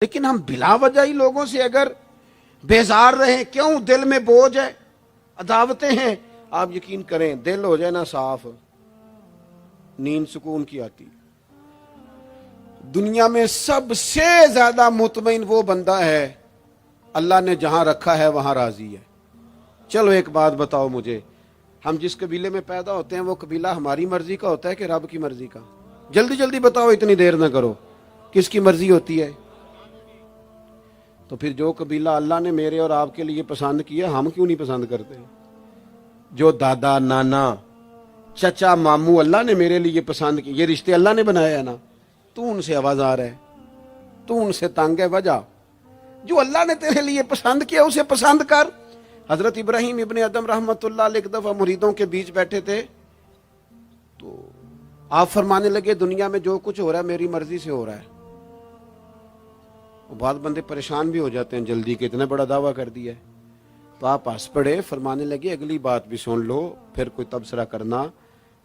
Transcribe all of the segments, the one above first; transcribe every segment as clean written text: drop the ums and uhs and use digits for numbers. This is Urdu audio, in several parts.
لیکن ہم بلا وجہ ہی لوگوں سے اگر بیزار رہیں، کیوں؟ دل میں بوجھ ہے، عداوتیں ہیں، آپ یقین کریں دل ہو جائے نا صاف، نیند سکون کی آتی۔ دنیا میں سب سے زیادہ مطمئن وہ بندہ ہے اللہ نے جہاں رکھا ہے وہاں راضی ہے۔ چلو ایک بات بتاؤ مجھے، ہم جس قبیلے میں پیدا ہوتے ہیں وہ قبیلہ ہماری مرضی کا ہوتا ہے کہ رب کی مرضی کا؟ جلدی جلدی بتاؤ، اتنی دیر نہ کرو، کس کی مرضی ہوتی ہے؟ تو پھر جو قبیلہ اللہ نے میرے اور آپ کے لیے پسند کیا ہم کیوں نہیں پسند کرتے؟ جو دادا نانا چچا ماموں اللہ نے میرے لیے پسند کی، یہ رشتے اللہ نے بنایا ہے نا، تو ان سے آوازار ہے، تو ان سے تنگ ہے۔ وجہ جو اللہ نے تیرے لیے پسند کیا اسے پسند کر۔ حضرت ابراہیم ابن ادم رحمت اللہ علیہ ایک دفعہ مریدوں کے بیچ بیٹھے تھے، تو آپ فرمانے لگے دنیا میں جو کچھ ہو رہا ہے میری مرضی سے ہو رہا ہے۔ بعض بندے پریشان بھی ہو جاتے ہیں جلدی کہ اتنا بڑا دعویٰ کر دیا ہے، تو آپ ہنس پڑے، فرمانے لگے اگلی بات بھی سن لو پھر کوئی تبصرہ کرنا۔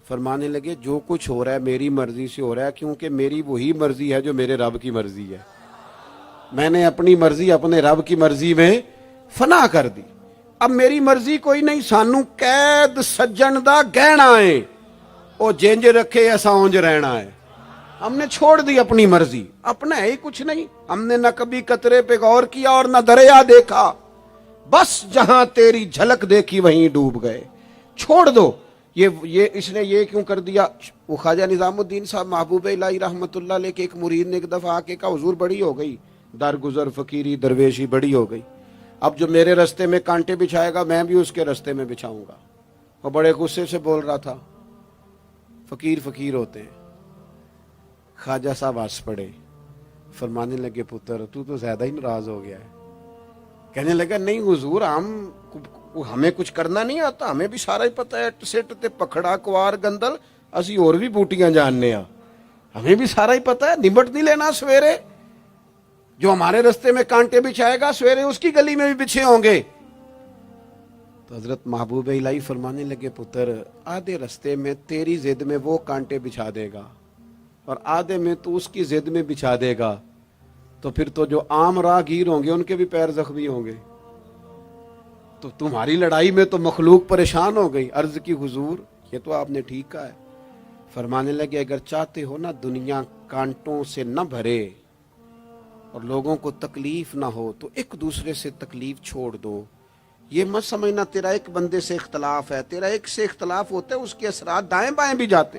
فرمانے لگے جو کچھ ہو رہا ہے میری مرضی سے ہو رہا ہے، کیونکہ میری وہی مرضی ہے جو میرے رب کی مرضی ہے۔ میں نے اپنی مرضی اپنے رب کی مرضی میں فنا کر دی۔ اب میری مرضی کوئی نہیں، سانو قید سجن دا گہنا ہے، او جینج رکھے ایسا اونج رہنا ہے۔ ہم نے چھوڑ دی اپنی مرضی، اپنا ہے ہی کچھ نہیں۔ ہم نے نہ کبھی قطرے پہ غور کیا اور نہ دریا دیکھا، بس جہاں تیری جھلک دیکھی وہیں ڈوب گئے۔ چھوڑ دو یہ اس نے یہ کیوں کر دیا؟ وہ خواجہ نظام الدین صاحب محبوب الہی رحمت اللہ علیہ کے ایک مرید نے ایک دفعہ آ کے کہا حضور بڑی ہو گئی درگزر فقیری درویشی بڑی ہو گئی، اب جو میرے رستے میں کانٹے بچھائے گا میں بھی اس کے رستے میں بچھاؤں گا۔ وہ بڑے غصے سے بول رہا تھا، فقیر فقیر ہوتے ہیں۔ خواجہ صاحب ہنس پڑے، فرمانے لگے پتر تو زیادہ ہی ناراض ہو گیا ہے۔ کہنے لگا نہیں حضور، ہمیں کچھ کرنا نہیں آتا، ہمیں بھی سارا ہی پتہ ہے، سٹ تے پکھڑا کوار گندل اسی اور بھی بوٹیاں جاننے ہاں، ہمیں بھی سارا ہی پتہ ہے، نمٹ نہیں لینا سویرے۔ جو ہمارے رستے میں کانٹے بچھائے گا سویرے اس کی گلی میں بھی بچھے ہوں گے۔ تو حضرت محبوب الہی فرمانے لگے پتر آدھے رستے میں تیری ضد میں وہ کانٹے بچھا دے گا اور آدھے میں تو اس کی ضد میں بچھا دے گا، تو پھر تو جو عام راہگیر ہوں گے ان کے بھی پیر زخمی ہوں گے۔ تو تمہاری لڑائی میں تو مخلوق پریشان ہو گئی۔ عرض کی حضور یہ تو آپ نے ٹھیک کہا ہے۔ فرمانے لگے اگر چاہتے ہو نا دنیا کانٹوں سے نہ بھرے اور لوگوں کو تکلیف نہ ہو تو ایک دوسرے سے تکلیف چھوڑ دو۔ یہ مت سمجھنا تیرا ایک بندے سے اختلاف ہے، تیرا ایک سے اختلاف ہوتا ہے اس کے اثرات دائیں بائیں بھی جاتے۔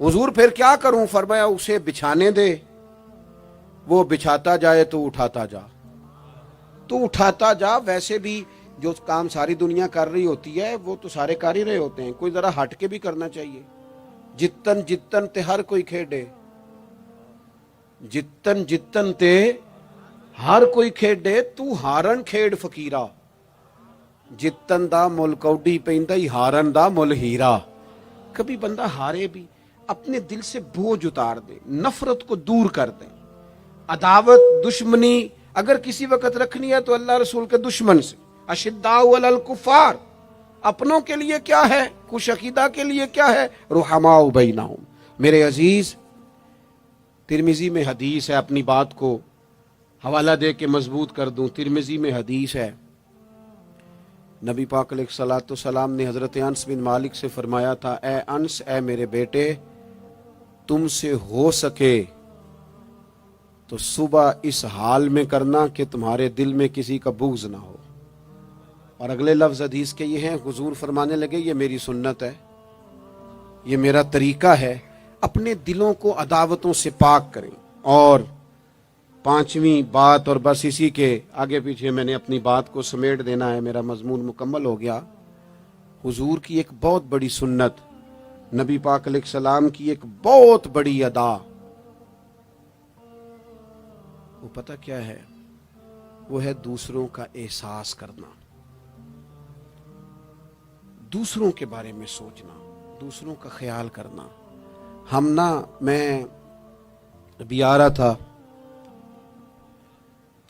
حضور پھر کیا کروں؟ فرمایا اسے بچھانے دے، وہ بچھاتا جائے تو اٹھاتا جا، تو اٹھاتا جا۔ ویسے بھی جو کام ساری دنیا کر رہی ہوتی ہے وہ تو سارے کر ہی رہے ہوتے ہیں، کوئی ذرا ہٹ کے بھی کرنا چاہیے۔ جتن جتن تے ہر کوئی کھیڈے، جتن جتن تے ہر کوئی کھیڈے، تو ہارن کھیڈ فقیرا، جتن دا مل کوڈی پیندا ہی ہارن دا مل ہیرا۔ کبھی بندہ ہارے بھی اپنے دل سے بوجھ اتار دے، نفرت کو دور کر دے۔ عداوت دشمنی اگر کسی وقت رکھنی ہے تو اللہ رسول کے دشمن سے۔ اشداء علی الکفار، اپنوں کے لیے کیا ہے، خوش عقیدہ کے لیے کیا ہے، رحماء بینہم۔ میرے عزیز ترمذی میں حدیث ہے، اپنی بات کو حوالہ دے کے مضبوط کر دوں، ترمذی میں حدیث ہے، نبی پاک علیہ الصلوۃ والسلام نے حضرت انس بن مالک سے فرمایا تھا، اے انس، اے میرے بیٹے، تم سے ہو سکے تو صبح اس حال میں کرنا کہ تمہارے دل میں کسی کا بغض نہ ہو۔ اور اگلے لفظ حدیث کے یہ ہیں، حضور فرمانے لگے یہ میری سنت ہے، یہ میرا طریقہ ہے، اپنے دلوں کو عداوتوں سے پاک کریں۔ اور پانچویں بات، اور بس اسی کے آگے پیچھے میں نے اپنی بات کو سمیٹ دینا ہے، میرا مضمون مکمل ہو گیا۔ حضور کی ایک بہت بڑی سنت، نبی پاک علیہ السلام کی ایک بہت بڑی ادا، وہ پتہ کیا ہے؟ وہ ہے دوسروں کا احساس کرنا، دوسروں کے بارے میں سوچنا، دوسروں کا خیال کرنا۔ میں ابھی آ رہا تھا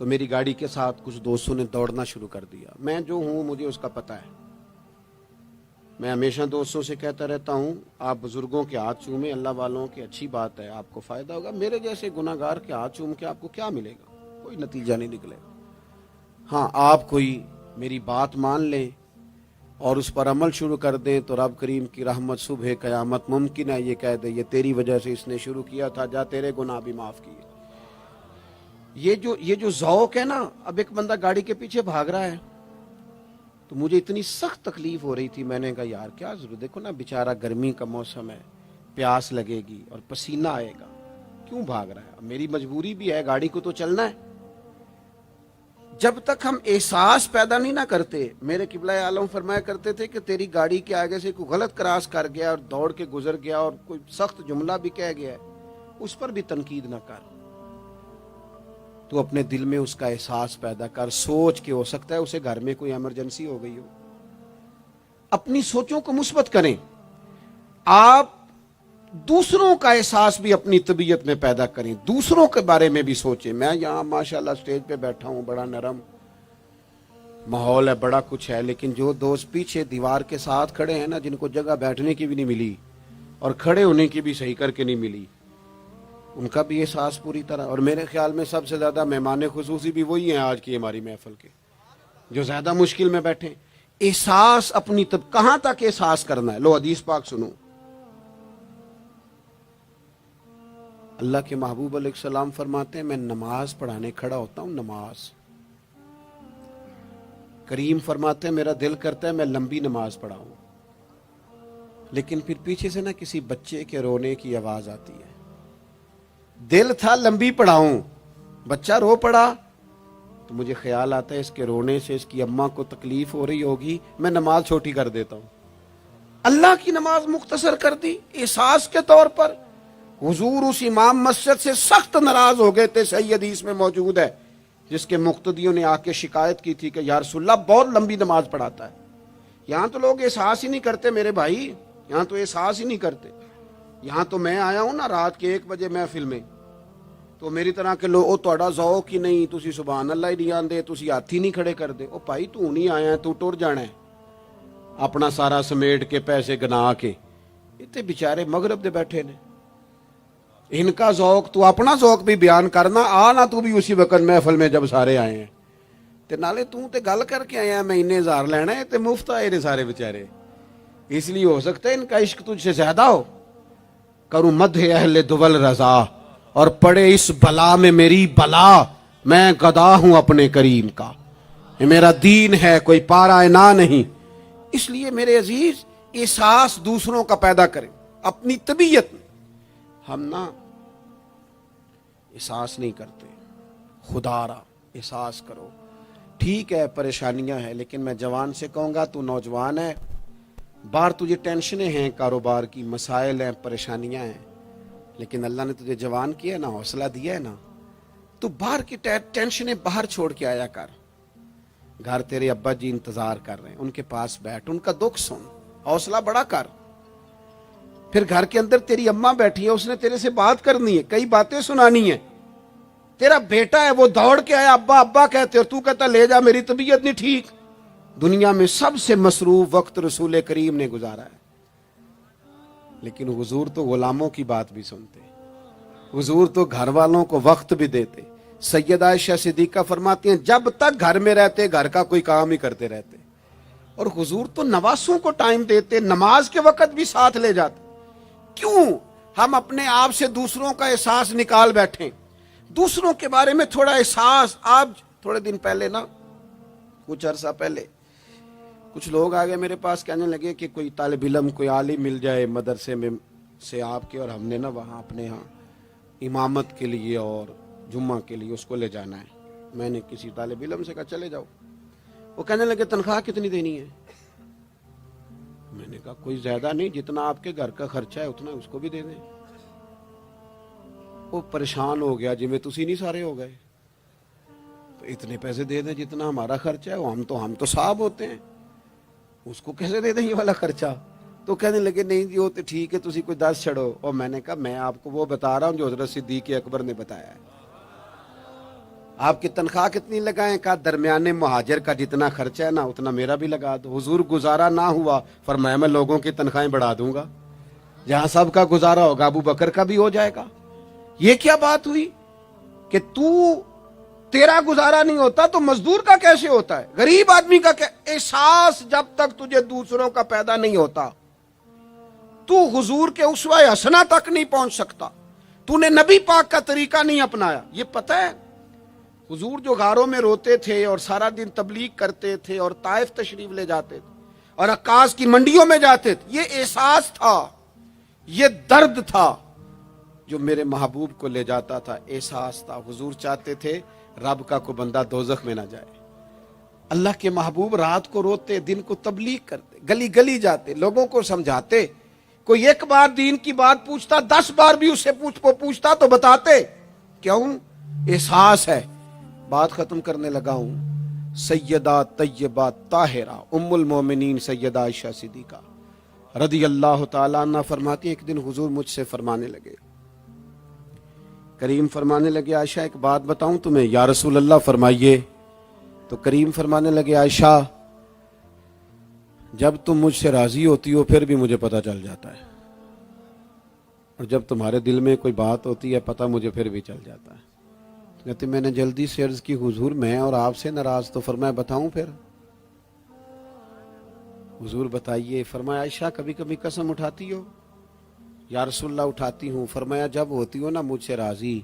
تو میری گاڑی کے ساتھ کچھ دوستوں نے دوڑنا شروع کر دیا۔ میں جو ہوں مجھے اس کا پتہ ہے، میں ہمیشہ دوستوں سے کہتا رہتا ہوں آپ بزرگوں کے ہاتھ چومیں، اللہ والوں کی اچھی بات ہے، آپ کو فائدہ ہوگا۔ میرے جیسے گناہگار کے ہاتھ چوم کے آپ کو کیا ملے گا؟ کوئی نتیجہ نہیں نکلے. ہاں آپ کوئی میری بات مان لیں اور اس پر عمل شروع کر دیں تو رب کریم کی رحمت صبح قیامت ممکن ہے یہ کہہ دے یہ تیری وجہ سے اس نے شروع کیا تھا، جا تیرے گناہ بھی معاف کیے. یہ جو ذوق ہے نا، اب ایک بندہ گاڑی کے پیچھے بھاگ رہا ہے تو مجھے اتنی سخت تکلیف ہو رہی تھی، میں نے کہا یار کیا ضرورت، دیکھو نا بیچارہ گرمی کا موسم ہے، پیاس لگے گی اور پسینہ آئے گا، کیوں بھاگ رہا ہے؟ اب میری مجبوری بھی ہے، گاڑی کو تو چلنا ہے. جب تک ہم احساس پیدا نہیں نہ کرتے، میرے قبلہ عالم فرمایا کرتے تھے کہ تیری گاڑی کے آگے سے کوئی غلط کراس کر گیا اور دوڑ کے گزر گیا اور کوئی سخت جملہ بھی کہہ گیا ہے، اس پر بھی تنقید نہ کر، تو اپنے دل میں اس کا احساس پیدا کر، سوچ کے ہو سکتا ہے اسے گھر میں کوئی ایمرجنسی ہو گئی ہو. اپنی سوچوں کو مثبت کریں. آپ دوسروں کا احساس بھی اپنی طبیعت میں پیدا کریں، دوسروں کے بارے میں بھی سوچیں. میں یہاں ماشاءاللہ سٹیج پہ بیٹھا ہوں، بڑا نرم ماحول ہے، بڑا کچھ ہے، لیکن جو دوست پیچھے دیوار کے ساتھ کھڑے ہیں نا، جن کو جگہ بیٹھنے کی بھی نہیں ملی اور کھڑے ہونے کی بھی صحیح کر کے نہیں ملی، ان کا بھی احساس پوری طرح. اور میرے خیال میں سب سے زیادہ مہمان خصوصی بھی وہی ہیں آج کی ہماری محفل کے، جو زیادہ مشکل میں بیٹھے. احساس اپنی کہاں تک احساس کرنا ہے؟ لو حدیث پاک سنو. اللہ کے محبوب علیہ السلام فرماتے ہیں میں نماز پڑھانے کھڑا ہوتا ہوں، نماز. کریم فرماتے ہیں میرا دل کرتا ہے میں لمبی نماز پڑھاؤں، لیکن پھر پیچھے سے نا کسی بچے کے رونے کی آواز آتی ہے. دل تھا لمبی پڑھاؤں، بچہ رو پڑا تو مجھے خیال آتا ہے اس کے رونے سے اس کی اماں کو تکلیف ہو رہی ہوگی، میں نماز چھوٹی کر دیتا ہوں. اللہ کی نماز مختصر کر دی احساس کے طور پر. حضور اس امام مسجد سے سخت ناراض ہو گئے تھے، صحیح حدیث میں موجود ہے، جس کے مقتدیوں نے آ کے شکایت کی تھی کہ یا رسول اللہ بہت لمبی نماز پڑھاتا ہے. یہاں تو لوگ احساس ہی نہیں کرتے میرے بھائی، یہاں تو احساس ہی نہیں کرتے. یہاں تو میں آیا ہوں نا رات کے 1 بجے محفل میں، تو میری طرح کے لوگ تہاڈا ذوق ہی نہیں، تسی سبحان اللہ ہی نہیں آندے، تسی ہاتھ ہی نہیں کھڑے کر دے. او بھائی تو نہیں آیا ہے، تو ٹر جانا ہے اپنا سارا سمیٹ کے پیسے گنا کے. اتنے بیچارے مغرب دے بیٹھے نے، ان کا ذوق تو اپنا ذوق بھی بیان کرنا، آنا تو بھی اسی وقت محفل میں جب سارے آئے ہیں تے نالے تو تے گل کر کے آیا میں انہیں ہزار لینا ہے تے مفت آئے نے سارے بیچارے. اس لیے ہو سکتا ہے ان کا عشق تجھ سے زیادہ ہو. کروں مدح اہل دول رضا اور پڑے اس بلا میں میری بلا، میں گدا ہوں اپنے کریم کا، یہ میرا دین ہے کوئی پارا نہ نہیں. اس لیے میرے عزیز احساس دوسروں کا پیدا کریں اپنی طبیعت میں. ہم نا احساس نہیں کرتے، خدا را احساس کرو. ٹھیک ہے پریشانیاں ہیں، لیکن میں جوان سے کہوں گا تو نوجوان ہے، باہر تجھے ٹینشنیں ہیں، کاروبار کی مسائل ہیں، پریشانیاں ہیں، لیکن اللہ نے تجھے جوان کیا نا، حوصلہ دیا ہے نا، تو باہر کی ٹینشنیں باہر چھوڑ کے آیا کر. گھر تیرے ابا جی انتظار کر رہے ہیں، ان کے پاس بیٹھ، ان کا دکھ سن، حوصلہ بڑا کر. پھر گھر کے اندر تیری اماں بیٹھی ہے، اس نے تیرے سے بات کرنی ہے، کئی باتیں سنانی ہے. تیرا بیٹا ہے وہ دوڑ کے آیا ابا ابا کہتے، اور تو کہتا لے جا میری طبیعت نہیں ٹھیک. دنیا میں سب سے مصروف وقت رسول کریم نے گزارا ہے، لیکن حضور تو غلاموں کی بات بھی سنتے، حضور تو گھر والوں کو وقت بھی دیتے. سیدہ عائشہ صدیقہ فرماتی ہیں جب تک گھر میں رہتے گھر کا کوئی کام ہی کرتے رہتے. اور حضور تو نواسوں کو ٹائم دیتے، نماز کے وقت بھی ساتھ لے جاتے. کیوں ہم اپنے آپ سے دوسروں کا احساس نکال بیٹھیں، دوسروں کے بارے میں تھوڑا احساس. آپ تھوڑے دن پہلے نا، کچھ عرصہ پہلے کچھ لوگ آگے میرے پاس کہنے لگے کہ کوئی طالب علم کوئی عالم مل جائے مدرسے میں سے آپ کے، اور ہم نے نا وہاں اپنے ہاں امامت کے لیے اور جمعہ کے لیے اس کو لے جانا ہے. میں نے کسی طالب علم سے کہا چلے جاؤ. وہ کہنے لگے تنخواہ کتنی دینی ہے؟ میں نے کہا کوئی زیادہ نہیں، جتنا آپ کے گھر کا خرچہ ہے اتنا اس کو بھی دے دیں. وہ پریشان ہو گیا، جی میں تسی نہیں سارے ہو گئے، تو اتنے پیسے دے دیں جتنا ہمارا خرچہ ہے. ہم تو صاحب ہوتے ہیں، اس کو کیسے دے دیں یہ والا خرچہ؟ تو کہنے لگے نہیں جی وہ تو ٹھیک ہے، تسی کوئی 10 چھڑو. اور میں نے کہا میں آپ کو وہ بتا رہا ہوں جو حضرت صدیق اکبر نے بتایا ہے. آپ کی تنخواہ کتنی لگائیں؟ کہا درمیانے مہاجر کا جتنا خرچہ ہے نا اتنا میرا بھی لگا دو. حضور گزارا نہ ہوا، فرمایا میں لوگوں کی تنخواہیں بڑھا دوں گا، جہاں سب کا گزارا ہوگا ابو بکر کا بھی ہو جائے گا. یہ کیا بات ہوئی کہ تو تیرا گزارا نہیں ہوتا تو مزدور کا کیسے ہوتا ہے؟ غریب آدمی کا احساس جب تک تجھے دوسروں کا پیدا نہیں ہوتا تو حضور کے اسوہ حسنہ تک نہیں پہنچ سکتا. تو نے نبی پاک کا طریقہ نہیں اپنایا. یہ پتہ ہے حضور جو غاروں میں روتے تھے اور سارا دن تبلیغ کرتے تھے اور طائف تشریف لے جاتے تھے اور عکاظ کی منڈیوں میں جاتے تھے، یہ احساس تھا، یہ درد تھا جو میرے محبوب کو لے جاتا تھا. احساس تھا. حضور چاہتے تھے رب کا کوئی بندہ دوزخ میں نہ جائے. اللہ کے محبوب رات کو روتے، دن کو تبلیغ کرتے، گلی گلی جاتے، لوگوں کو سمجھاتے. کوئی ایک بار دین کی بات پوچھتا، 10 بار بھی اس سے پوچھتا تو بتاتے. کیوں؟ احساس ہے. بات ختم کرنے لگا ہوں. سیدہ طیبہ طاہرہ ام المومنین سیدہ عائشہ صدیقہ رضی اللہ تعالیٰ عنہ فرماتی ہیں ایک دن حضور مجھ سے فرمانے لگے، کریم فرمانے لگے عائشہ ایک بات بتاؤں تمہیں؟ یا رسول اللہ فرمائیے. تو کریم فرمانے لگے عائشہ جب تم مجھ سے راضی ہوتی ہو پھر بھی مجھے پتہ چل جاتا ہے، اور جب تمہارے دل میں کوئی بات ہوتی ہے پتہ مجھے پھر بھی چل جاتا ہے. کہتے میں نے جلدی سے عرض کی حضور میں اور آپ سے ناراض. تو فرمایا بتاؤں پھر؟ حضور بتائیے. فرمایا عائشہ کبھی کبھی قسم اٹھاتی ہو؟ یا رسول اللہ اٹھاتی ہوں. فرمایا جب ہوتی ہو نا مجھ سے راضی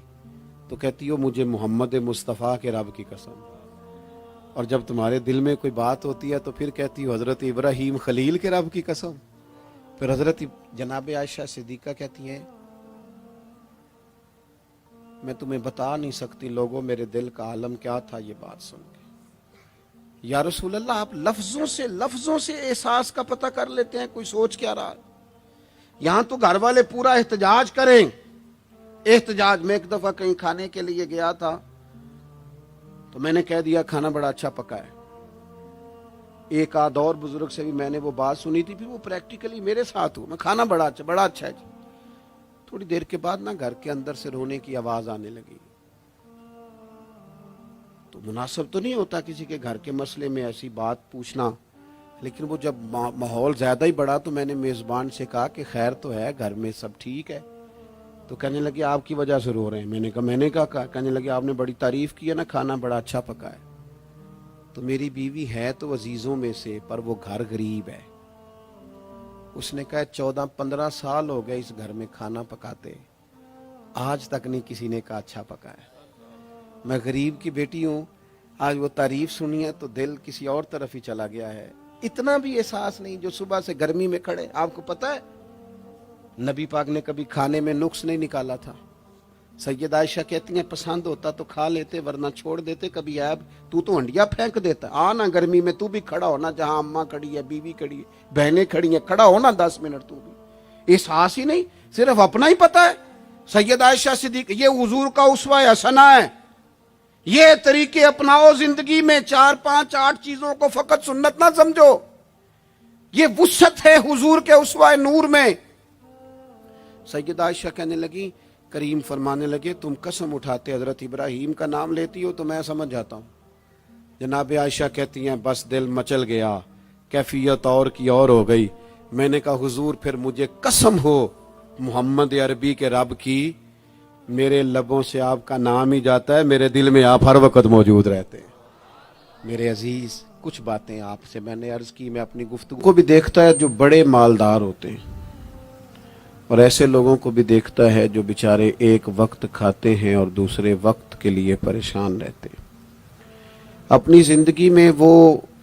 تو کہتی ہو مجھے محمد مصطفیٰ کے رب کی قسم، اور جب تمہارے دل میں کوئی بات ہوتی ہے تو پھر کہتی ہو حضرت ابراہیم خلیل کے رب کی قسم. پھر حضرت جناب عائشہ صدیقہ کہتی ہیں میں تمہیں بتا نہیں سکتی لوگوں میرے دل کا عالم کیا تھا یہ بات سن کے. یا رسول اللہ آپ لفظوں سے احساس کا پتہ کر لیتے ہیں کوئی سوچ کیا رہا. یہاں تو گھر والے پورا احتجاج کریں. احتجاج. میں ایک دفعہ کہیں کھانے کے لیے گیا تھا تو میں نے کہہ دیا کھانا بڑا اچھا پکا ہے. ایک آدھ اور بزرگ سے بھی میں نے وہ بات سنی تھی، پھر وہ پریکٹیکلی میرے ساتھ ہو. میں کھانا بڑا اچھا ہے جی. تھوڑی دیر کے بعد نا گھر کے اندر سے رونے کی آواز آنے لگی. تو مناسب تو نہیں ہوتا کسی کے گھر کے مسئلے میں ایسی بات پوچھنا، لیکن وہ جب ماحول زیادہ ہی بڑا تو میں نے میزبان سے کہا کہ خیر تو ہے گھر میں سب ٹھیک ہے؟ تو کہنے لگے آپ کی وجہ سے رو رہے ہیں. میں نے کہا کہنے لگے آپ نے بڑی تعریف کی ہے نا کھانا بڑا اچھا پکا ہے. تو میری بیوی ہے تو عزیزوں میں سے پر وہ گھر غریب ہے. اس نے کہا 14-15 سال ہو گئے اس گھر میں کھانا پکاتے، آج تک نہیں کسی نے کہا اچھا پکا ہے. میں غریب کی بیٹی ہوں، آج وہ تعریف سنی ہے تو دل کسی اور طرف ہی چلا گیا ہے. اتنا بھی احساس نہیں جو صبح سے گرمی میں کھڑے. آپ کو پتہ ہے نبی پاک نے کبھی کھانے میں نقص نہیں نکالا تھا. سیدہ عائشہ کہتی ہیں پسند ہوتا تو کھا لیتے ورنہ چھوڑ دیتے. کبھی عیب تو ہنڈیا پھینک دیتا. آنا گرمی میں تو بھی کھڑا ہونا، جہاں اماں کھڑی ہے، بیوی کھڑی ہے، بہنیں کھڑی ہیں، کھڑا ہونا 10 منٹ. تو بھی احساس ہی نہیں، صرف اپنا ہی پتہ ہے. سیدہ عائشہ صدیقہ یہ حضور کا اسوہ حسنہ ہے. یہ طریقے اپناؤ زندگی میں. 4 5 8 چیزوں کو فقط سنت نہ سمجھو. یہ وسعت ہے حضور کے اسوہ نور میں. سیدہ عائشہ کہنے لگی، کریم فرمانے لگے تم قسم اٹھاتے حضرت ابراہیم کا نام لیتی ہو تو میں سمجھ جاتا ہوں. جناب عائشہ کہتی ہیں بس دل مچل گیا، کیفیت اور کی اور ہو گئی. میں نے کہا حضور پھر مجھے قسم ہو محمد عربی کے رب کی، میرے لبوں سے آپ کا نام ہی جاتا ہے، میرے دل میں آپ ہر وقت موجود رہتے ہیں. میرے عزیز کچھ باتیں آپ سے میں نے عرض کی. میں اپنی گفتگو کو بھی دیکھتا ہے جو بڑے مالدار ہوتے ہیں، اور ایسے لوگوں کو بھی دیکھتا ہے جو بیچارے ایک وقت کھاتے ہیں اور دوسرے وقت کے لیے پریشان رہتے ہیں. اپنی زندگی میں وہ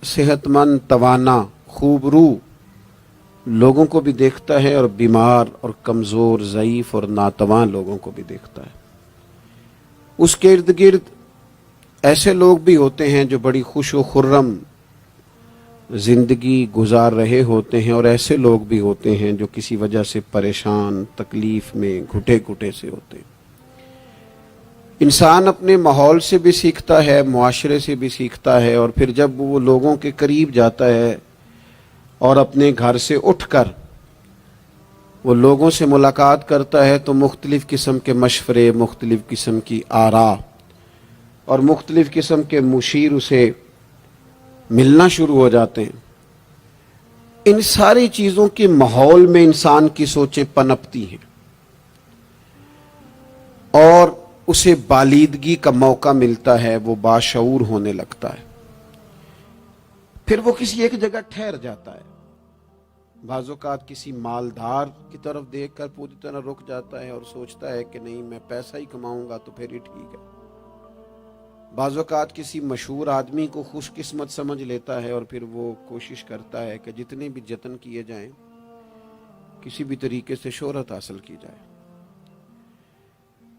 صحت مند، توانا، خوبرو لوگوں کو بھی دیکھتا ہے اور بیمار اور کمزور، ضعیف اور ناتواں لوگوں کو بھی دیکھتا ہے. اس کے ارد گرد ایسے لوگ بھی ہوتے ہیں جو بڑی خوش و خرم زندگی گزار رہے ہوتے ہیں، اور ایسے لوگ بھی ہوتے ہیں جو کسی وجہ سے پریشان، تکلیف میں گھٹے گھٹے سے ہوتے ہیں. انسان اپنے ماحول سے بھی سیکھتا ہے، معاشرے سے بھی سیکھتا ہے، اور پھر جب وہ لوگوں کے قریب جاتا ہے اور اپنے گھر سے اٹھ کر وہ لوگوں سے ملاقات کرتا ہے تو مختلف قسم کے مشورے، مختلف قسم کی آراء اور مختلف قسم کے مشیر اسے ملنا شروع ہو جاتے ہیں. ان ساری چیزوں کے ماحول میں انسان کی سوچیں پنپتی ہیں، اور اسے بالیدگی کا موقع ملتا ہے، وہ باشعور ہونے لگتا ہے، پھر وہ کسی ایک جگہ ٹھہر جاتا ہے۔ بعض اوقات کسی مالدار کی طرف دیکھ کر پوری طرح رک جاتا ہے اور سوچتا ہے کہ نہیں، میں پیسہ ہی کماؤں گا تو پھر ہی ٹھیک ہے۔ بعض اوقات کسی مشہور آدمی کو خوش قسمت سمجھ لیتا ہے اور پھر وہ کوشش کرتا ہے کہ جتنے بھی جتن کیے جائیں کسی بھی طریقے سے شہرت حاصل کی جائے۔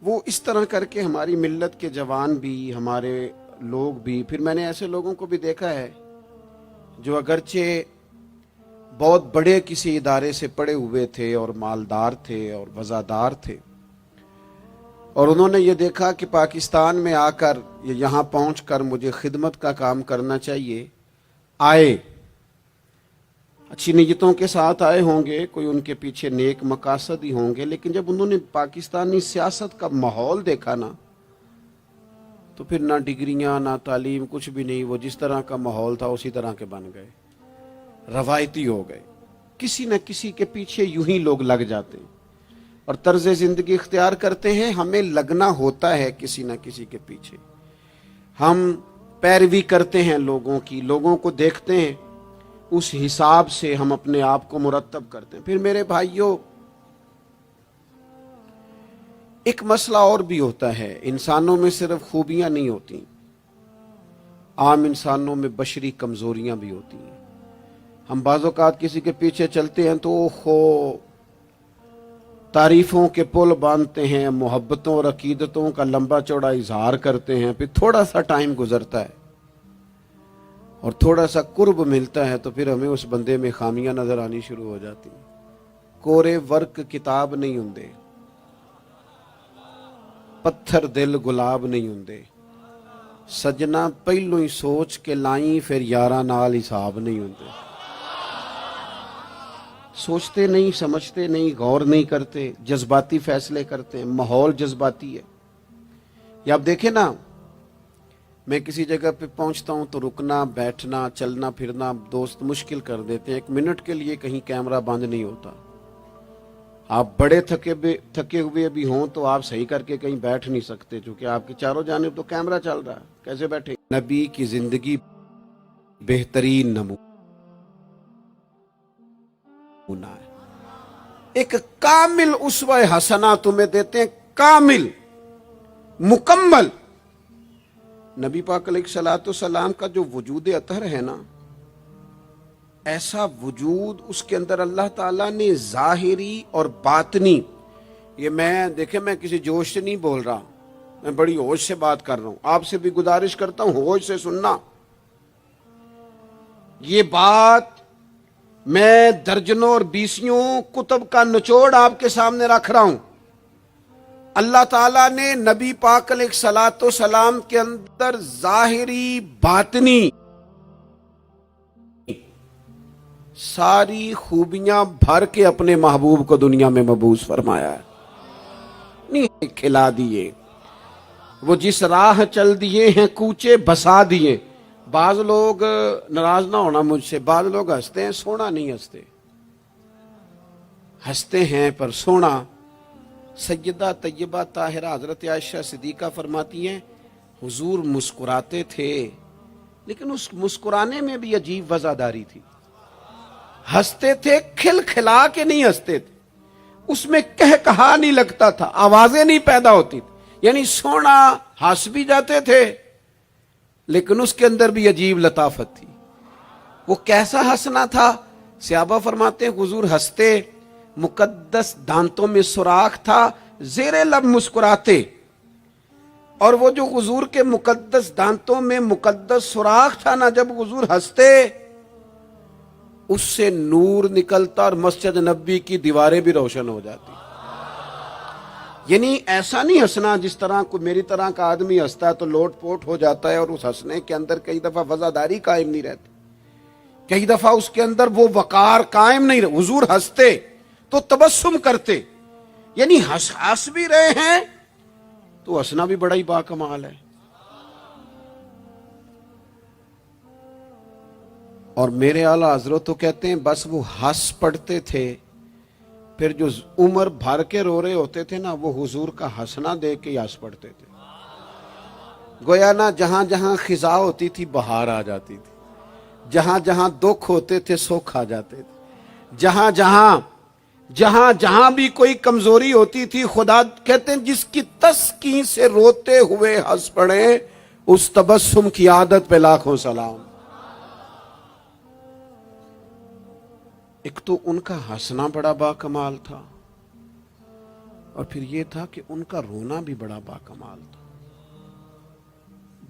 وہ اس طرح کر کے ہماری ملت کے جوان بھی، ہمارے لوگ بھی، پھر میں نے ایسے لوگوں کو بھی دیکھا ہے جو اگرچہ بہت بڑے کسی ادارے سے پڑھے ہوئے تھے اور مالدار تھے اور وزادار تھے، اور انہوں نے یہ دیکھا کہ پاکستان میں آ کر، یہاں پہنچ کر مجھے خدمت کا کام کرنا چاہیے، آئے، اچھی نیتوں کے ساتھ آئے ہوں گے، کوئی ان کے پیچھے نیک مقاصد ہی ہوں گے، لیکن جب انہوں نے پاکستانی سیاست کا ماحول دیکھا نا، تو پھر نہ ڈگریاں نہ تعلیم کچھ بھی نہیں، وہ جس طرح کا ماحول تھا اسی طرح کے بن گئے، روایتی ہو گئے۔ کسی نہ کسی کے پیچھے یوں ہی لوگ لگ جاتے ہیں اور طرز زندگی اختیار کرتے ہیں۔ ہمیں لگنا ہوتا ہے کسی نہ کسی کے پیچھے، ہم پیروی کرتے ہیں لوگوں کی، لوگوں کو دیکھتے ہیں، اس حساب سے ہم اپنے آپ کو مرتب کرتے ہیں۔ پھر میرے بھائیوں، ایک مسئلہ اور بھی ہوتا ہے، انسانوں میں صرف خوبیاں نہیں ہوتی، عام انسانوں میں بشری کمزوریاں بھی ہوتی ہیں۔ ہم بعض اوقات کسی کے پیچھے چلتے ہیں تو تعریفوں کے پل باندھتے ہیں، محبتوں اور عقیدتوں کا لمبا چوڑا اظہار کرتے ہیں، پھر تھوڑا سا ٹائم گزرتا ہے اور تھوڑا سا قرب ملتا ہے تو پھر ہمیں اس بندے میں خامیاں نظر آنی شروع ہو جاتی ہیں۔ کورے ورک کتاب نہیں ہوندے، پتھر دل گلاب نہیں ہوندے، سجنا پہلو ہی سوچ کے لائیں پھر یاراں نال حساب نہیں ہوندے۔ سوچتے نہیں، سمجھتے نہیں، غور نہیں کرتے، جذباتی فیصلے کرتے ہیں، ماحول جذباتی ہے۔ یا آپ دیکھیں نا، میں کسی جگہ پہ پہنچتا ہوں تو رکنا، بیٹھنا، چلنا پھرنا دوست مشکل کر دیتے ہیں، 1 منٹ کے لیے کہیں کیمرہ بند نہیں ہوتا۔ آپ بڑے تھکے ہوئے بھی ہوں تو آپ صحیح کر کے کہیں بیٹھ نہیں سکتے، چونکہ آپ کی چاروں جانب تو کیمرہ چل رہا ہے، کیسے بیٹھیں؟ نبی کی زندگی بہترین نمونہ ہے۔ ایک کامل اسوہ حسنہ تمہیں دیتے ہیں، کامل، مکمل۔ نبی پاک علیہ الصلوۃ والسلام کا جو وجود اطہر ہے نا، ایسا وجود اس کے اندر اللہ تعالیٰ نے ظاہری اور باطنی، یہ دیکھیں میں کسی جوش سے نہیں بول رہا، میں بڑی ہوش سے بات کر رہا ہوں، آپ سے بھی گزارش کرتا ہوں ہوش سے سننا۔ یہ بات میں درجنوں اور بیسیوں کتب کا نچوڑ آپ کے سامنے رکھ رہا ہوں۔ اللہ تعالیٰ نے نبی پاک علیہ الصلوۃ والسلام کے اندر ظاہری باطنی ساری خوبیاں بھر کے اپنے محبوب کو دنیا میں مبعوث فرمایا ہے، نہیں کھلا دیے، وہ جس راہ چل دیے ہیں کوچے بسا دیے۔ بعض لوگ ناراض نہ ہونا مجھ سے، بعض لوگ ہنستے ہیں، سونا نہیں ہنستے، ہنستے ہیں پر سونا۔ سیدہ طیبہ طاہرہ حضرت عائشہ صدیقہ فرماتی ہیں حضور مسکراتے تھے لیکن اس مسکرانے میں بھی عجیب وزاداری تھی، ہنستے تھے کھل کھلا کے نہیں ہنستے تھے، اس میں کہا نہیں لگتا تھا، آوازیں نہیں پیدا ہوتی تھی، یعنی سونا ہنس بھی جاتے تھے لیکن اس کے اندر بھی عجیب لطافت تھی۔ وہ کیسا ہنسنا تھا؟ صحابہ فرماتے ہیں حضور ہنستے، مقدس دانتوں میں سوراخ تھا، زیر لب مسکراتے، اور وہ جو حضور کے مقدس دانتوں میں مقدس سوراخ تھا نا، جب حضور ہنستے اس سے نور نکلتا اور مسجد نبی کی دیواریں بھی روشن ہو جاتی۔ یعنی ایسا نہیں ہنسنا جس طرح کوئی میری طرح کا آدمی ہنستا ہے تو لوٹ پوٹ ہو جاتا ہے اور اس ہنسنے کے اندر کئی دفعہ وزاداری قائم نہیں رہتی، کئی دفعہ اس کے اندر وہ وقار قائم نہیں رہتا۔ حضور ہنستے تو تبسم کرتے، یعنی ہنس بھی رہے ہیں تو ہنسنا بھی بڑا ہی باکمال ہے۔ اور میرے اعلیٰ حضرت تو کہتے ہیں بس وہ ہنس پڑتے تھے پھر جو عمر بھر کے رو رہے ہوتے تھے نا وہ حضور کا ہنسنا دیکھ کے ہنس پڑتے تھے. گویا نا جہاں جہاں خزاں ہوتی تھی بہار آ جاتی تھی, جہاں جہاں دکھ ہوتے تھے سکھ آ جاتے تھے, جہاں جہاں بھی کوئی کمزوری ہوتی تھی خدا کہتے ہیں جس کی تسکین سے روتے ہوئے ہنس پڑے اس تبسم کی عادت پہ لاکھوں سلام. ایک تو ان کا ہنسنا بڑا با کمال تھا, اور پھر یہ تھا کہ ان کا رونا بھی بڑا با کمال تھا,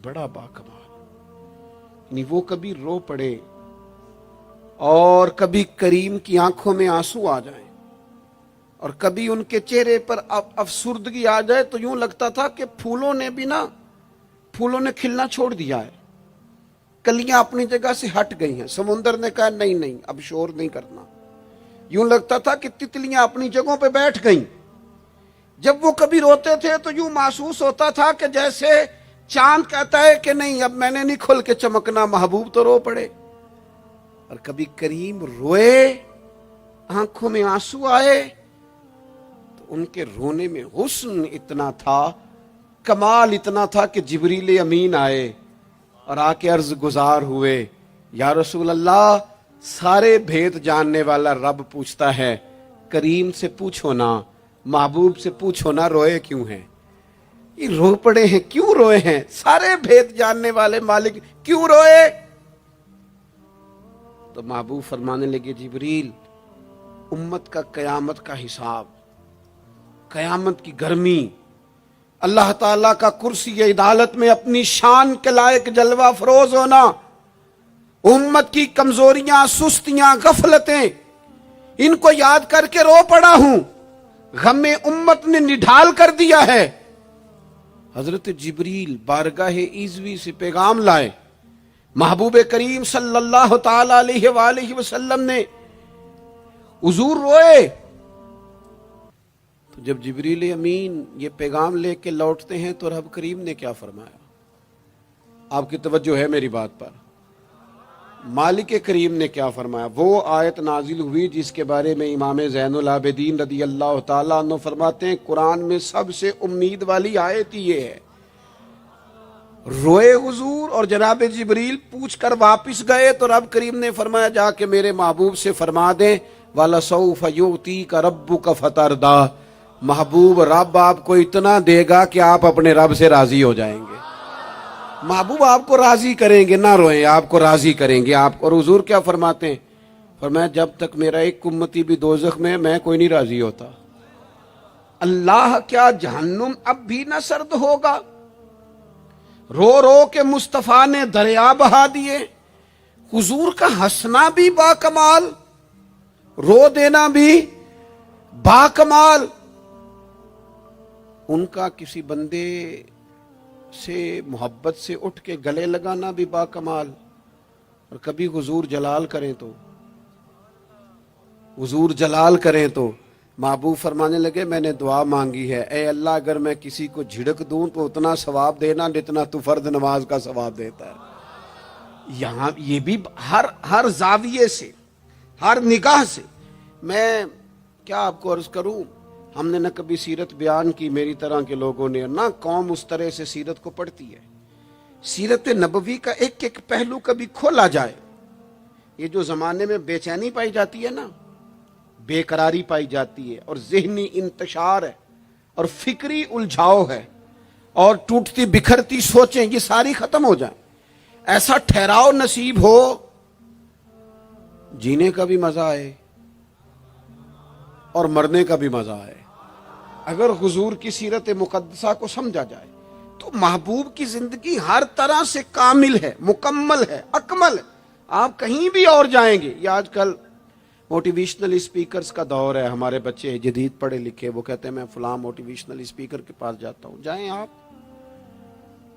بڑا با کمال. یعنی وہ کبھی رو پڑے اور کبھی کریم کی آنکھوں میں آنسو آ جائیں, اور کبھی ان کے چہرے پر افسردگی آ جائے تو یوں لگتا تھا کہ پھولوں نے کھلنا چھوڑ دیا ہے, کلیاں اپنی جگہ سے ہٹ گئی ہیں. سمندر نے کہا نہیں اب شور نہیں کرنا. یوں لگتا تھا کہ تتلیاں اپنی جگہوں پہ بیٹھ گئیں. جب وہ کبھی روتے تھے تو یوں محسوس ہوتا تھا کہ جیسے چاند کہتا ہے کہ نہیں اب میں نے نہیں کھل کے چمکنا, محبوب تو رو پڑے. اور کبھی کریم روئے, آنکھوں میں آنسو آئے تو ان کے رونے میں حسن اتنا تھا, کمال اتنا تھا کہ جبریل امین آئے اور آ کے عرض گزار ہوئے, یا رسول اللہ سارے بھید جاننے والا رب پوچھتا ہے کریم سے پوچھو نا, محبوب سے پوچھو نا روئے کیوں ہیں, یہ رو پڑے ہیں کیوں روئے ہیں, سارے بھید جاننے والے مالک کیوں روئے. تو محبوب فرمانے لگے جبریل امت کا قیامت کا حساب, قیامت کی گرمی, اللہ تعالیٰ کا کرسی عدالت میں اپنی شان کے لائق جلوہ فروز ہونا, امت کی کمزوریاں, سستیاں, غفلتیں, ان کو یاد کر کے رو پڑا ہوں. غم امت نے نڈھال کر دیا ہے. حضرت جبریل بارگاہ ایزوی سے پیغام لائے, محبوب کریم صلی اللہ تعالی علیہ وآلہ وسلم نے حضور روئے. تو جب جبریل امین یہ پیغام لے کے لوٹتے ہیں تو رب کریم نے کیا فرمایا؟ آپ کی توجہ ہے میری بات پر؟ مالک کریم نے کیا فرمایا؟ وہ آیت نازل ہوئی جس کے بارے میں امام زین العابدین رضی اللہ تعالیٰ عنہ فرماتے ہیں قرآن میں سب سے امید والی آیت یہ ہے. روئے حضور اور جناب جبریل پوچھ کر واپس گئے تو رب کریم نے فرمایا جا کے میرے محبوب سے فرما دیں وَلَسَوْفَ يُؤْتِيكَ رَبُّكَ فَتَرْضَىٰ, محبوب رب آپ کو اتنا دے گا کہ آپ اپنے رب سے راضی ہو جائیں گے. محبوب آپ کو راضی کریں گے, نہ روئیں, آپ کو راضی کریں گے آپ. اور حضور کیا فرماتے ہیں؟ فرمایا جب تک میرا ایک امتی بھی دوزخ میں کوئی نہیں راضی ہوتا. اللہ کیا جہنم اب بھی نہ سرد ہوگا؟ رو رو کے مصطفیٰ نے دریا بہا دیے. حضور کا ہنسنا بھی با کمال, رو دینا بھی با کمال. ان کا کسی بندے سے محبت سے اٹھ کے گلے لگانا بھی با کمال. اور کبھی حضور جلال کریں تو محبوب فرمانے لگے میں نے دعا مانگی ہے, اے اللہ اگر میں کسی کو جھڑک دوں تو اتنا ثواب دینا جتنا تو فرض نماز کا ثواب دیتا ہے. یہاں یہ بھی ہر زاویے سے, ہر نگاہ سے. میں کیا آپ کو عرض کروں, ہم نے نہ کبھی سیرت بیان کی میری طرح کے لوگوں نے, نہ قوم اس طرح سے سیرت کو پڑھتی ہے. سیرت نبوی کا ایک ایک پہلو کبھی کھولا جائے. یہ جو زمانے میں بے چینی پائی جاتی ہے نا, بے قراری پائی جاتی ہے, اور ذہنی انتشار ہے, اور فکری الجھاؤ ہے, اور ٹوٹتی بکھرتی سوچیں, یہ ساری ختم ہو جائیں. ایسا ٹھہراؤ نصیب ہو, جینے کا بھی مزہ آئے اور مرنے کا بھی مزہ آئے. اگر حضور کی سیرت مقدسہ کو سمجھا جائے تو محبوب کی زندگی ہر طرح سے کامل ہے, مکمل ہے, اکمل ہے. آپ کہیں بھی اور جائیں گے. یہ آج کل موٹیویشنل اسپیکرز کا دور ہے. ہمارے بچے جدید پڑھے لکھے, وہ کہتے ہیں میں فلاں موٹیویشنل اسپیکر کے پاس جاتا ہوں. جائیں آپ.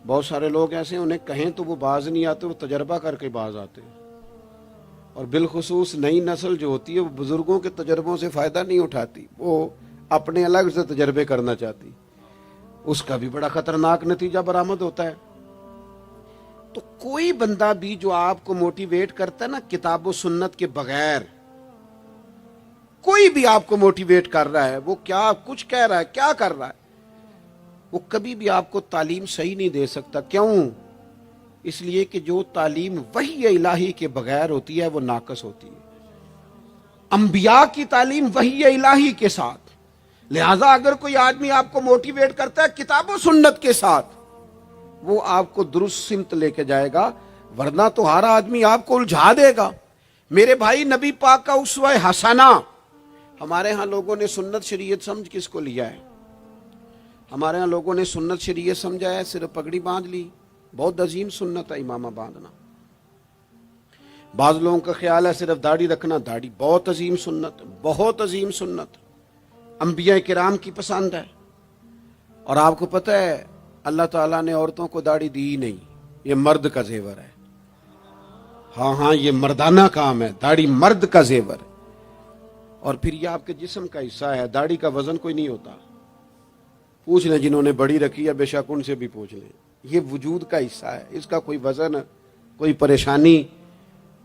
بہت سارے لوگ ایسے ہیں انہیں کہیں تو وہ باز نہیں آتے, وہ تجربہ کر کے باز آتے ہیں. اور بالخصوص نئی نسل جو ہوتی ہے وہ بزرگوں کے تجربوں سے فائدہ نہیں اٹھاتی, وہ اپنے الگ سے تجربے کرنا چاہتی. اس کا بھی بڑا خطرناک نتیجہ برآمد ہوتا ہے. تو کوئی بندہ بھی جو آپ کو موٹیویٹ کرتا ہے نا کتاب و سنت کے بغیر, کوئی بھی آپ کو موٹیویٹ کر رہا ہے، وہ کیا کچھ کہہ رہا ہے، کیا کر رہا ہے، وہ کبھی بھی آپ کو تعلیم صحیح نہیں دے سکتا۔ کیوں؟ اس لیے کہ جو تعلیم وحی الہی کے بغیر ہوتی ہے وہ ناقص ہوتی ہے۔ انبیاء کی تعلیم وحی الہی کے ساتھ، لہذا اگر کوئی آدمی آپ کو موٹیویٹ کرتا ہے کتاب و سنت کے ساتھ، وہ آپ کو درست سمت لے کے جائے گا، ورنہ تو ہر آدمی آپ کو الجھا دے گا۔ میرے بھائی، نبی پاک کا اسوہ حسنہ، ہمارے ہاں لوگوں نے سنت شریعت سمجھ کس کو لیا ہے؟ ہمارے ہاں لوگوں نے سنت شریعت سمجھا ہے صرف پگڑی باندھ لی، بہت عظیم سنت ہے امامہ باندھنا۔ بعض لوگوں کا خیال ہے صرف داڑھی رکھنا، داڑھی بہت عظیم سنت، بہت عظیم سنت، انبیاء کرام کی پسند ہے۔ اور آپ کو پتہ ہے اللہ تعالیٰ نے عورتوں کو داڑھی دی ہی نہیں، یہ مرد کا زیور ہے۔ ہاں یہ مردانہ کام ہے، داڑھی مرد کا زیور ہے۔ اور پھر یہ آپ کے جسم کا حصہ ہے، داڑھی کا وزن کوئی نہیں ہوتا۔ پوچھ لیں جنہوں نے بڑی رکھی ہے، بے شک ان سے بھی پوچھ لیں، یہ وجود کا حصہ ہے، اس کا کوئی وزن، کوئی پریشانی۔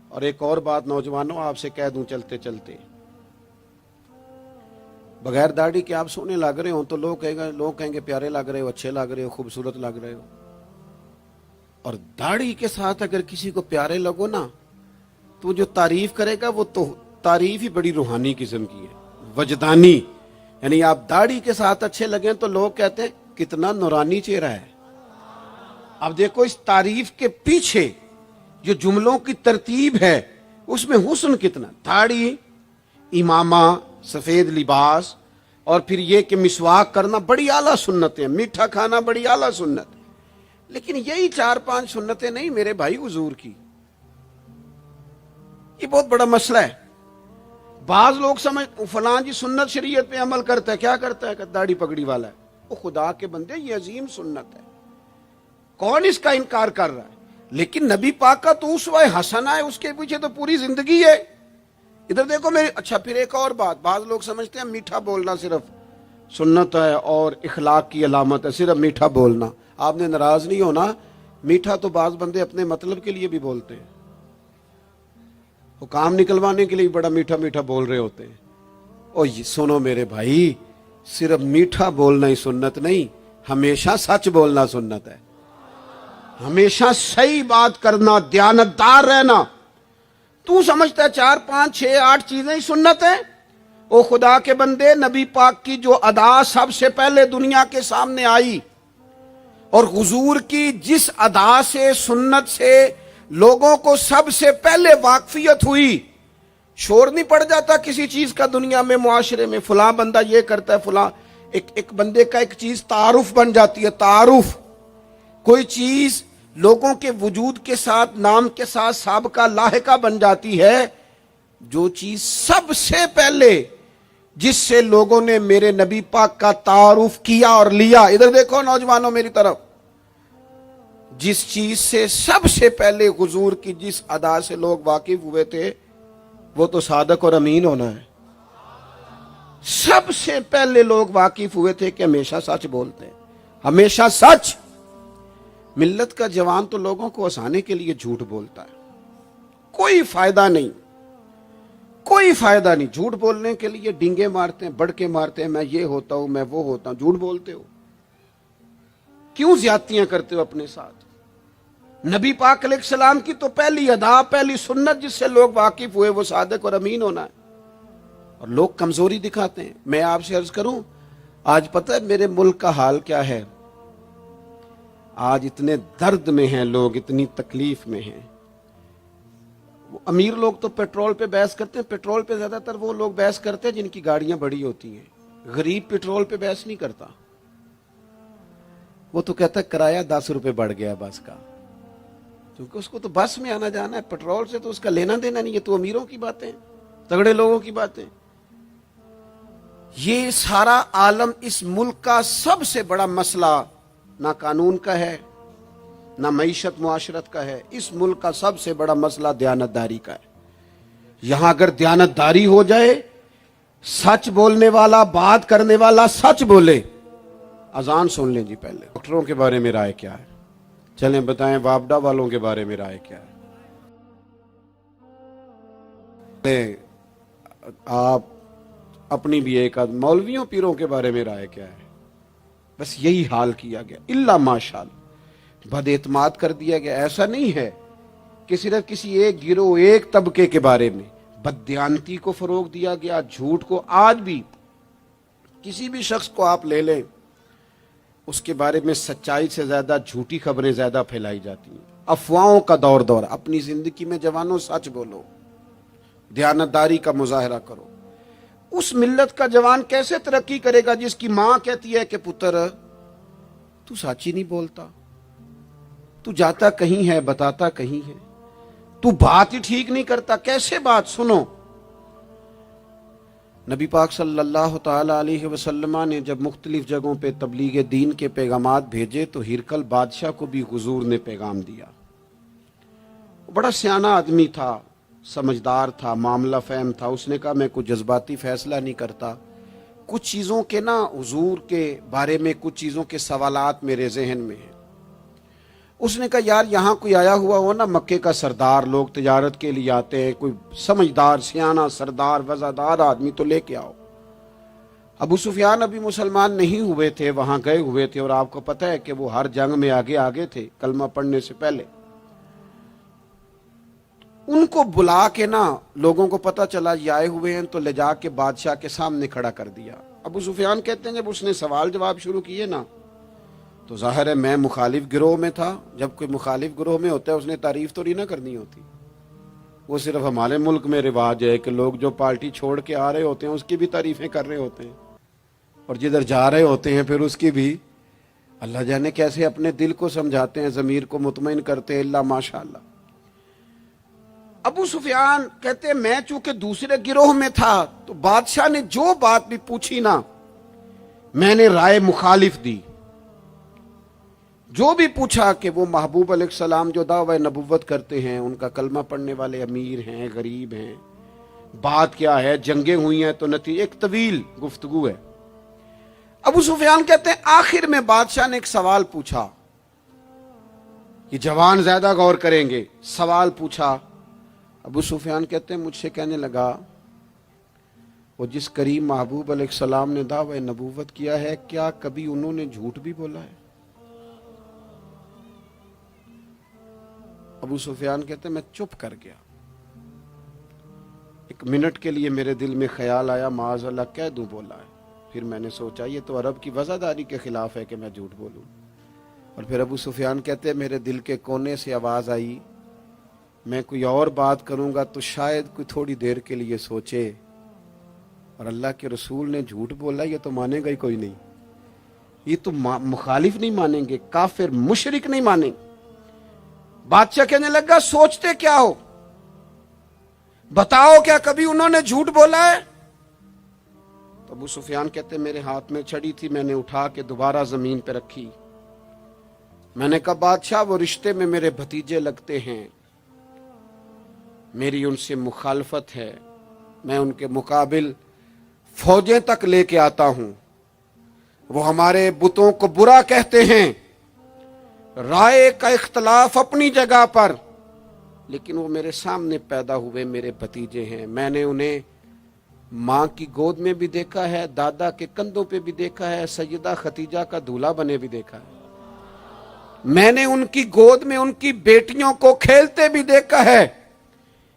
اور ایک اور بات نوجوانوں آپ سے کہہ دوں چلتے چلتے، بغیر داڑھی کے آپ سونے لگ رہے ہوں تو لوگ کہیں گے پیارے لگ رہے ہو، اچھے لگ رہے ہو، خوبصورت لگ رہے ہو۔ اور داڑھی کے ساتھ اگر کسی کو پیارے لگو نا تو جو تعریف کرے گا وہ تو تعریف ہی بڑی روحانی قسم کی ہے، وجدانی۔ یعنی آپ داڑھی کے ساتھ اچھے لگیں تو لوگ کہتے ہیں کتنا نورانی چہرہ ہے۔ اب دیکھو اس تعریف کے پیچھے جو جملوں کی ترتیب ہے اس میں حسن کتنا، داڑھی، امامہ، سفید لباس، اور پھر یہ کہ مسواک کرنا بڑی اعلیٰ سنت ہے، میٹھا کھانا بڑی اعلیٰ سنت ہے۔ لیکن یہی 4-5 سنتیں نہیں میرے بھائی حضور کی، یہ بہت بڑا مسئلہ ہے۔ بعض لوگ سمجھ فلاں جی سنت شریعت پہ عمل کرتا ہے، کیا کرتا ہے کہ داڑھی پگڑی والا ہے، وہ خدا کے بندے یہ عظیم سنت ہے، کون اس کا انکار کر رہا ہے؟ لیکن نبی پاک کا تو اسوہ حسنہ ہے، اس کے پیچھے تو پوری زندگی ہے۔ ادھر دیکھو میرے، اچھا پھر ایک اور بات، بعض لوگ سمجھتے ہیں میٹھا بولنا صرف سنت ہے اور اخلاق کی علامت ہے، صرف میٹھا بولنا۔ آپ نے ناراض نہیں ہونا، میٹھا تو بعض بندے اپنے مطلب کے لیے بھی بولتے ہیں، وہ کام نکلوانے کے لیے بڑا میٹھا میٹھا بول رہے ہوتے ہیں۔ اور سنو میرے بھائی، صرف میٹھا بولنا ہی سنت نہیں، ہمیشہ سچ بولنا سنت ہے، ہمیشہ صحیح بات کرنا، دیانتدار رہنا۔ تو سمجھتا ہے 4-5-6-8 چیزیں ہی سنت ہیں؟ او خدا کے بندے، نبی پاک کی جو ادا سب سے پہلے دنیا کے سامنے آئی اور حضور کی جس ادا سے، سنت سے لوگوں کو سب سے پہلے واقفیت ہوئی، شور نہیں پڑ جاتا کسی چیز کا دنیا میں، معاشرے میں فلاں بندہ یہ کرتا ہے، فلاں ایک بندے کا ایک چیز تعارف بن جاتی ہے۔ تعارف، کوئی چیز لوگوں کے وجود کے ساتھ، نام کے ساتھ سابقہ لاحقہ بن جاتی ہے۔ جو چیز سب سے پہلے جس سے لوگوں نے میرے نبی پاک کا تعارف کیا اور لیا، ادھر دیکھو نوجوانوں میری طرف، جس چیز سے سب سے پہلے حضور کی جس ادا سے لوگ واقف ہوئے تھے وہ تو صادق اور امین ہونا ہے۔ سب سے پہلے لوگ واقف ہوئے تھے کہ ہمیشہ سچ بولتے ہیں، ہمیشہ سچ۔ ملت کا جوان تو لوگوں کو ہنسانے کے لیے جھوٹ بولتا ہے، کوئی فائدہ نہیں، کوئی فائدہ نہیں۔ جھوٹ بولنے کے لیے ڈینگے مارتے ہیں، بڑکے مارتے ہیں، میں یہ ہوتا ہوں، میں وہ ہوتا ہوں۔ جھوٹ بولتے ہو، کیوں زیادتیاں کرتے ہو اپنے ساتھ؟ نبی پاک علیہ السلام کی تو پہلی ادا، پہلی سنت جس سے لوگ واقف ہوئے وہ صادق اور امین ہونا ہے، اور لوگ کمزوری دکھاتے ہیں۔ میں آپ سے عرض کروں، آج پتہ ہے میرے ملک کا حال کیا ہے؟ آج اتنے درد میں ہیں لوگ، اتنی تکلیف میں ہیں۔ امیر لوگ تو پیٹرول پہ بحث کرتے ہیں، پیٹرول پہ زیادہ تر وہ لوگ بحث کرتے ہیں جن کی گاڑیاں بڑی ہوتی ہیں۔ غریب پیٹرول پہ بحث نہیں کرتا، وہ تو کہتا ہے کرایہ 10 روپے بڑھ گیا بس کا، کیونکہ اس کو تو بس میں آنا جانا ہے، پیٹرول سے تو اس کا لینا دینا نہیں۔ یہ تو امیروں کی باتیں، تگڑے لوگوں کی باتیں۔ یہ سارا عالم، اس ملک کا سب سے بڑا مسئلہ نہ قانون کا ہے، نہ معیشت معاشرت کا ہے، اس ملک کا سب سے بڑا مسئلہ دیانتداری کا ہے۔ یہاں اگر دیانتداری ہو جائے، سچ بولنے والا، بات کرنے والا سچ بولے۔ اذان سن لیں جی پہلے، ڈاکٹروں کے بارے میں رائے کیا ہے؟ چلیں بتائیں وابڈا والوں کے بارے میں رائے کیا ہے؟ آپ اپنی بھی ایک آدھ مولویوں پیروں کے بارے میں رائے کیا ہے؟ بس یہی حال کیا گیا، الا ماشاءاللہ بد اعتماد کر دیا گیا۔ ایسا نہیں ہے کہ صرف کسی ایک گروہ ایک طبقے کے بارے میں بددیانتی کو فروغ دیا گیا، جھوٹ کو۔ آج بھی کسی بھی شخص کو آپ لے لیں، اس کے بارے میں سچائی سے زیادہ جھوٹی خبریں زیادہ پھیلائی جاتی ہیں، افواہوں کا دور۔ اپنی زندگی میں جوانوں سچ بولو، دیانتداری کا مظاہرہ کرو۔ اس ملت کا جوان کیسے ترقی کرے گا جس کی ماں کہتی ہے کہ پتر تو سچ ہی نہیں بولتا، تو جاتا کہیں ہے بتاتا کہیں ہے، تو بات ہی ٹھیک نہیں کرتا، کیسے بات سنو۔ نبی پاک صلی اللہ تعالی علیہ وسلم نے جب مختلف جگہوں پہ تبلیغ دین کے پیغامات بھیجے تو ہرقل بادشاہ کو بھی حضور نے پیغام دیا۔ بڑا سیانہ آدمی تھا، سمجھدار تھا، معاملہ فہم تھا۔ اس نے کہا میں کوئی جذباتی فیصلہ نہیں کرتا، کچھ چیزوں کے حضور کے بارے میں کچھ چیزوں کے سوالات میرے ذہن میں ہیں۔ اس نے کہا یار یہاں کوئی آیا ہوا ہو نا، مکے کا سردار، لوگ تجارت کے لیے آتے ہیں، کوئی سمجھدار سیانہ سردار وزادار آدمی تو لے کے آؤ۔ ابو سفیان ابھی مسلمان نہیں ہوئے تھے، وہاں گئے ہوئے تھے، اور آپ کو پتہ ہے کہ وہ ہر جنگ میں آگے تھے کلمہ پڑھنے سے پہلے۔ ان کو بلا کے لوگوں کو پتہ چلا یہ آئے ہوئے ہیں، تو لے جا کے بادشاہ کے سامنے کھڑا کر دیا۔ ابو سفیان کہتے ہیں جب اس نے سوال جواب شروع کیے تو ظاہر ہے میں مخالف گروہ میں تھا۔ جب کوئی مخالف گروہ میں ہوتا ہے اس نے تعریف تو نہیں نہ کرنی ہوتی۔ وہ صرف ہمارے ملک میں رواج ہے کہ لوگ جو پارٹی چھوڑ کے آ رہے ہوتے ہیں اس کی بھی تعریفیں کر رہے ہوتے ہیں، اور جدھر جا رہے ہوتے ہیں پھر اس کی بھی۔ اللہ جانے کیسے اپنے دل کو سمجھاتے ہیں، ضمیر کو مطمئن کرتے ہیں، اللہ ماشاءاللہ۔ ابو سفیان کہتے ہیں میں چونکہ دوسرے گروہ میں تھا تو بادشاہ نے جو بات بھی پوچھی میں نے رائے مخالف دی۔ جو بھی پوچھا کہ وہ محبوب علیہ السلام جو دعوی نبوت کرتے ہیں، ان کا کلمہ پڑھنے والے امیر ہیں، غریب ہیں، بات کیا ہے، جنگیں ہوئی ہیں تو نتیجہ، ایک طویل گفتگو ہے۔ ابو سفیان کہتے ہیں آخر میں بادشاہ نے ایک سوال پوچھا، یہ جوان زیادہ غور کریں گے، سوال پوچھا۔ ابو سفیان کہتے ہیں مجھ سے کہنے لگا وہ جس کریم محبوب علیہ السلام نے دعوی نبوت کیا ہے، کیا کبھی انہوں نے جھوٹ بھی بولا ہے؟ ابو سفیان کہتے ہیں میں چپ کر گیا۔ ایک منٹ کے لیے میرے دل میں خیال آیا معاذ اللہ کہہ دوں بولا ہے، پھر میں نے سوچا یہ تو عرب کی وزاداری کے خلاف ہے کہ میں جھوٹ بولوں۔ اور پھر ابو سفیان کہتے ہیں میرے دل کے کونے سے آواز آئی میں کوئی اور بات کروں گا تو شاید کوئی تھوڑی دیر کے لیے سوچے، اور اللہ کے رسول نے جھوٹ بولا یہ تو مانے گا ہی کوئی نہیں، یہ تو مخالف نہیں مانیں گے، کافر مشرک نہیں مانیں گے۔ بادشاہ کہنے لگا سوچتے کیا ہو، بتاؤ کیا کبھی انہوں نے جھوٹ بولا ہے؟ تو ابو سفیان کہتے میرے ہاتھ میں چھڑی تھی، میں نے اٹھا کے دوبارہ زمین پہ رکھی۔ میں نے کہا بادشاہ وہ رشتے میں میرے بھتیجے لگتے ہیں، میری ان سے مخالفت ہے، میں ان کے مقابل فوجیں تک لے کے آتا ہوں، وہ ہمارے بتوں کو برا کہتے ہیں، رائے کا اختلاف اپنی جگہ پر، لیکن وہ میرے سامنے پیدا ہوئے میرے بھتیجے ہیں، میں نے انہیں ماں کی گود میں بھی دیکھا ہے، دادا کے کندھوں پہ بھی دیکھا ہے، سیدہ خدیجہ کا دولہا بنے بھی دیکھا ہے، میں نے ان کی گود میں ان کی بیٹیوں کو کھیلتے بھی دیکھا ہے۔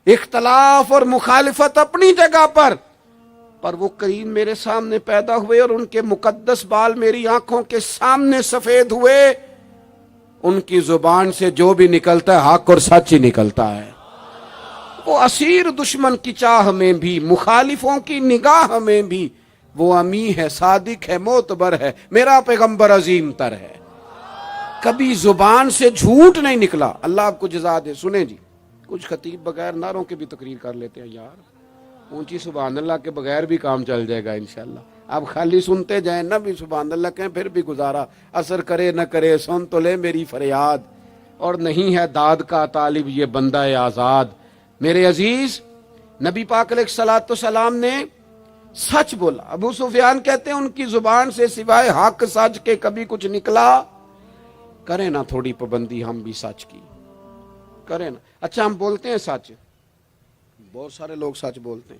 اختلاف اور مخالفت اپنی جگہ پر وہ کریم میرے سامنے پیدا ہوئے اور ان کے مقدس بال میری آنکھوں کے سامنے سفید ہوئے، ان کی زبان سے جو بھی نکلتا ہے حق اور سچ ہی نکلتا ہے۔ وہ اسیر دشمن کی چاہ میں بھی، مخالفوں کی نگاہ میں بھی وہ امی ہے، صادق ہے، معتبر ہے، میرا پیغمبر عظیم تر ہے، کبھی زبان سے جھوٹ نہیں نکلا۔ اللہ آپ کو جزا دے۔ سنیں جی، کچھ خطیب بغیر نعروں کے بھی تقریر کر لیتے ہیں یار، اونچی سبحان اللہ کے بغیر بھی کام چل جائے گا انشاءاللہ۔ آپ خالی سنتے جائیں نہ بھی سبحان اللہ کہیں پھر بھی گزارا، اثر کرے نہ کرے سن تو لے میری فریاد، اور نہیں ہے داد کا طالب یہ بندہ آزاد۔ میرے عزیز نبی پاک علیہ الصلوۃ والسلام نے سچ بولا۔ ابو سفیان کہتے ہیں ان کی زبان سے سوائے حق سچ کے کبھی کچھ نکلا؟ کریں نا تھوڑی پابندی ہم بھی سچ کی، کریں نا۔ اچھا ہم بولتے ہیں سچ، بہت سارے لوگ سچ بولتے ہیں،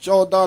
14